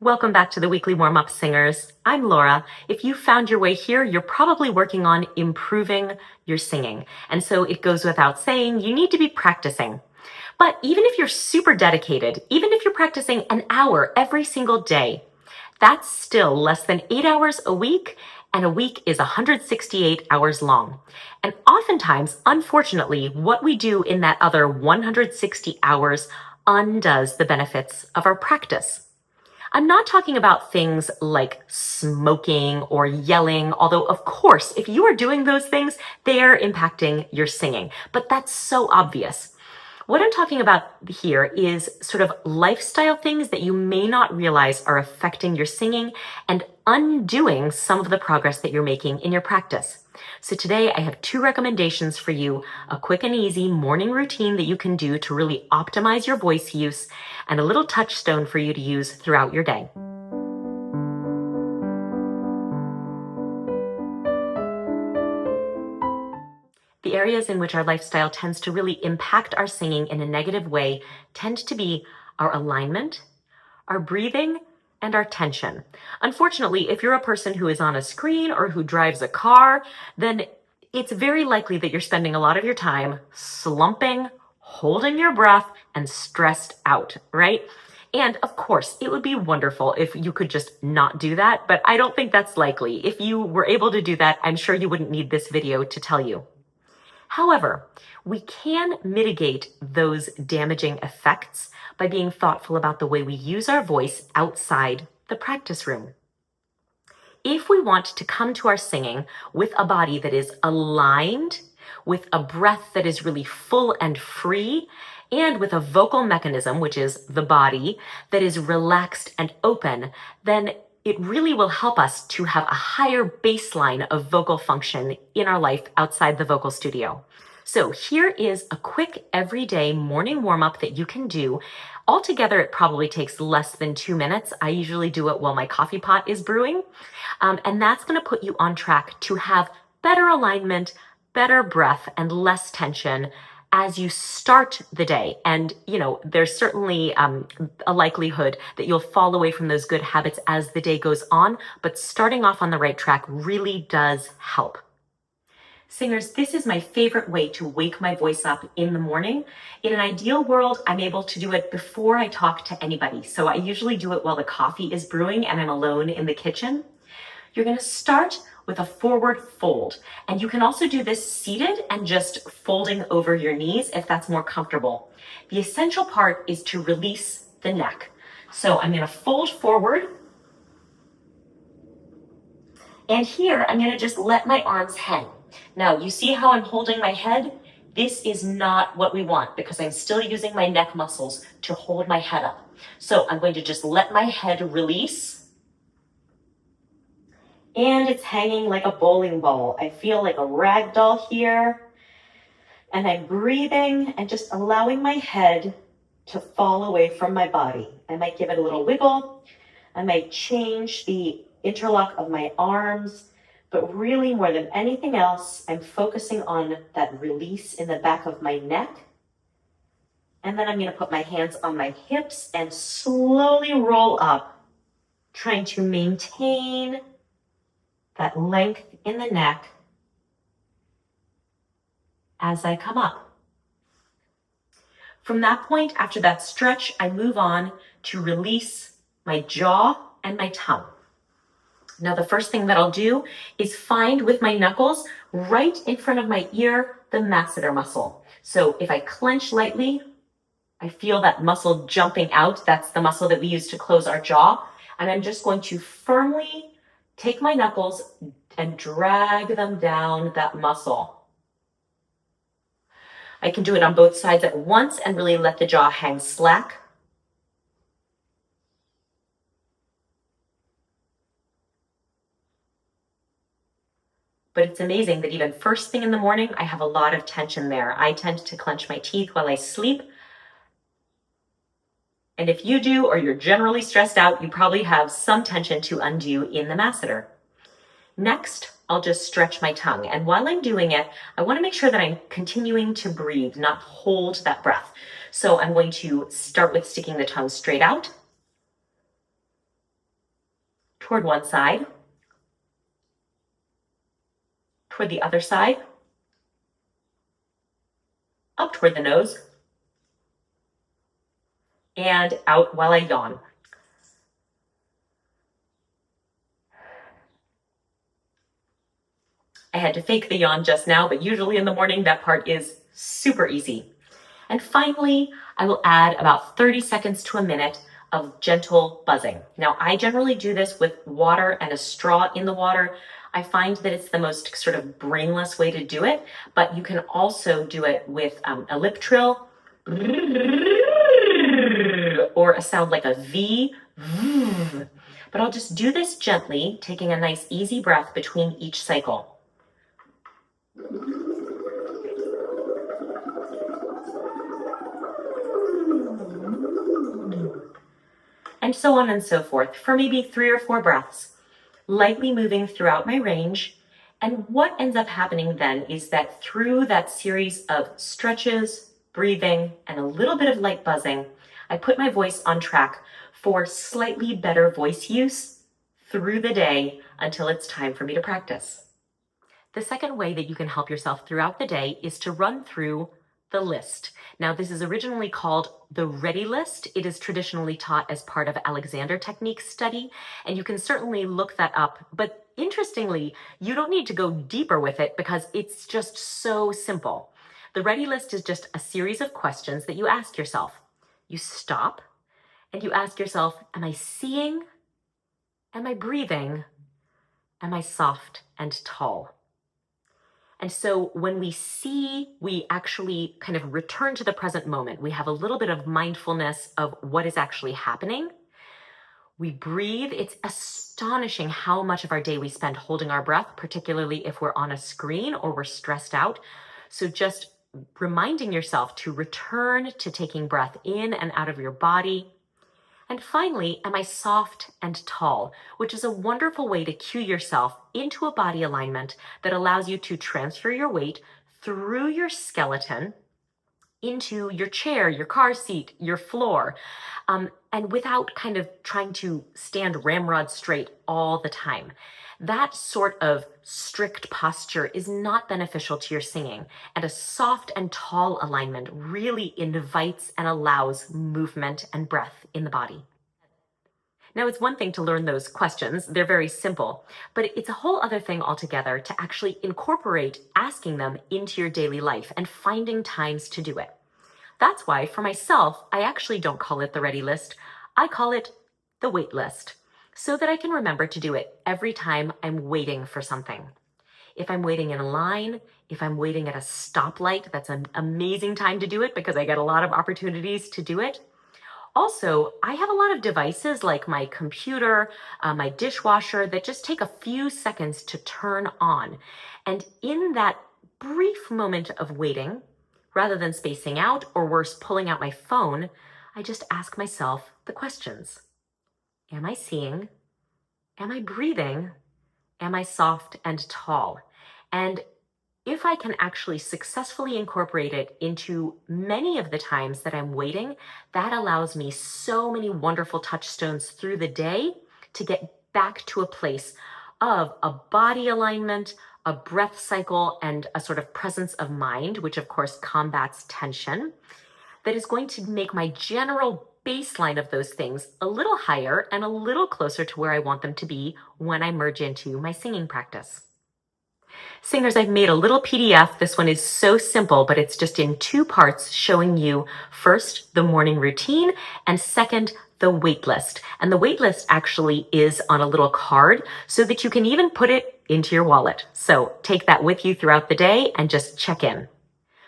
Welcome back to the weekly warm-up singers. I'm Laura. If you found your way here, you're probably working on improving your singing. And so it goes without saying, you need to be practicing. But even if you're super dedicated, even if you're practicing an hour every single day, that's still less than 8 hours a week, and a week is 168 hours long. And oftentimes, unfortunately, what we do in that other 160 hours undoes the benefits of our practice. I'm not talking about things like smoking or yelling, although of course, if you are doing those things, they are impacting your singing, but that's so obvious. What I'm talking about here is sort of lifestyle things that you may not realize are affecting your singing and undoing some of the progress that you're making in your practice. So today I have 2 recommendations for you, a quick and easy morning routine that you can do to really optimize your voice use, and a little touchstone for you to use throughout your day. The areas in which our lifestyle tends to really impact our singing in a negative way tend to be our alignment, our breathing, and our tension. Unfortunately, if you're a person who is on a screen or who drives a car, then it's very likely that you're spending a lot of your time slumping, holding your breath, and stressed out, right? And of course, it would be wonderful if you could just not do that, but I don't think that's likely. If you were able to do that, I'm sure you wouldn't need this video to tell you. However, we can mitigate those damaging effects by being thoughtful about the way we use our voice outside the practice room. If we want to come to our singing with a body that is aligned, with a breath that is really full and free, and with a vocal mechanism, which is the body, that is relaxed and open, then it really will help us to have a higher baseline of vocal function in our life outside the vocal studio. So here is a quick everyday morning warm-up that you can do. Altogether, it probably takes less than 2 minutes. I usually do it while my coffee pot is brewing. And that's going to put you on track to have better alignment, better breath, and less tension as you start the day. And, there's certainly a likelihood that you'll fall away from those good habits as the day goes on, but starting off on the right track really does help. Singers, this is my favorite way to wake my voice up in the morning. In an ideal world, I'm able to do it before I talk to anybody. So I usually do it while the coffee is brewing and I'm alone in the kitchen. You're going to start with a forward fold. And you can also do this seated and just folding over your knees if that's more comfortable. The essential part is to release the neck. So I'm going to fold forward. And here I'm going to just let my arms hang. Now, you see how I'm holding my head? This is not what we want because I'm still using my neck muscles to hold my head up. So I'm going to just let my head release. And it's hanging like a bowling ball. I feel like a rag doll here. And I'm breathing and just allowing my head to fall away from my body. I might give it a little wiggle. I might change the interlock of my arms. But really, more than anything else, I'm focusing on that release in the back of my neck. And then I'm going to put my hands on my hips and slowly roll up, trying to maintain that length in the neck as I come up. From that point, after that stretch, I move on to release my jaw and my tongue. Now, the first thing that I'll do is find with my knuckles right in front of my ear, the masseter muscle. So if I clench lightly, I feel that muscle jumping out. That's the muscle that we use to close our jaw. And I'm just going to firmly take my knuckles and drag them down that muscle. I can do it on both sides at once and really let the jaw hang slack. But it's amazing that even first thing in the morning, I have a lot of tension there. I tend to clench my teeth while I sleep. And if you do, or you're generally stressed out, you probably have some tension to undo in the masseter. Next, I'll just stretch my tongue. And while I'm doing it, I want to make sure that I'm continuing to breathe, not hold that breath. So I'm going to start with sticking the tongue straight out. toward one side, toward the other side, up toward the nose, and out while I yawn. I had to fake the yawn just now, but usually in the morning that part is super easy. And finally, I will add about 30 seconds to a minute of gentle buzzing. Now, I generally do this with water and a straw in the water. I find that it's the most sort of brainless way to do it, but you can also do it with a lip trill or a sound like a V. But I'll just do this gently, taking a nice easy breath between each cycle. And so on and so forth for maybe 3 or 4 breaths, lightly moving throughout my range. And what ends up happening then is that through that series of stretches, breathing, and a little bit of light buzzing, I put my voice on track for slightly better voice use through the day until it's time for me to practice. The second way that you can help yourself throughout the day is to run through the list. Now, this is originally called the ready list. It is traditionally taught as part of Alexander Technique's study, and you can certainly look that up. But interestingly, you don't need to go deeper with it because it's just so simple. The ready list is just a series of questions that you ask yourself. You stop and you ask yourself, am I seeing? Am I breathing? Am I soft and tall? And so when we see, we actually kind of return to the present moment. We have a little bit of mindfulness of what is actually happening. We breathe. It's astonishing how much of our day we spend holding our breath, particularly if we're on a screen or we're stressed out. So just reminding yourself to return to taking breath in and out of your body. And finally, am I soft and tall, which is a wonderful way to cue yourself into a body alignment that allows you to transfer your weight through your skeleton into your chair, your car seat, your floor, and without kind of trying to stand ramrod straight all the time. That sort of strict posture is not beneficial to your singing, and a soft and tall alignment really invites and allows movement and breath in the body. Now, it's one thing to learn those questions. They're very simple, but it's a whole other thing altogether to actually incorporate asking them into your daily life and finding times to do it. That's why, for myself, I actually don't call it the ready list. I call it the wait list, so that I can remember to do it every time I'm waiting for something. If I'm waiting in a line, if I'm waiting at a stoplight, that's an amazing time to do it because I get a lot of opportunities to do it. Also, I have a lot of devices like my computer, my dishwasher that just take a few seconds to turn on. And in that brief moment of waiting, rather than spacing out or worse, pulling out my phone, I just ask myself the questions. Am I seeing? Am I breathing? Am I soft and tall? And if I can actually successfully incorporate it into many of the times that I'm waiting, that allows me so many wonderful touchstones through the day to get back to a place of a body alignment, a breath cycle, and a sort of presence of mind, which of course combats tension, that is going to make my general baseline of those things a little higher and a little closer to where I want them to be when I merge into my singing practice. Singers, I've made a little PDF. This one is so simple, but it's just in 2 parts showing you first the morning routine and second the wait list. And the wait list actually is on a little card so that you can even put it into your wallet. So take that with you throughout the day and just check in.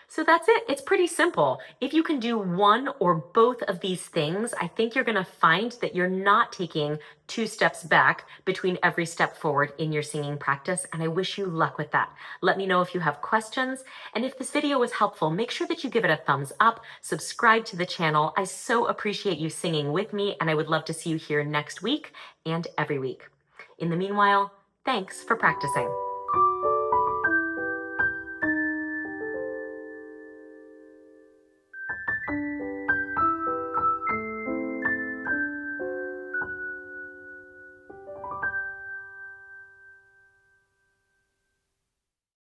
So that's it. It's pretty simple. If you can do one or both of these things, I think you're going to find that you're not taking 2 steps back between every step forward in your singing practice. And I wish you luck with that. Let me know if you have questions. And if this video was helpful, make sure that you give it a thumbs up, subscribe to the channel. I so appreciate you singing with me, and I would love to see you here next week and every week. In the meanwhile, thanks for practicing.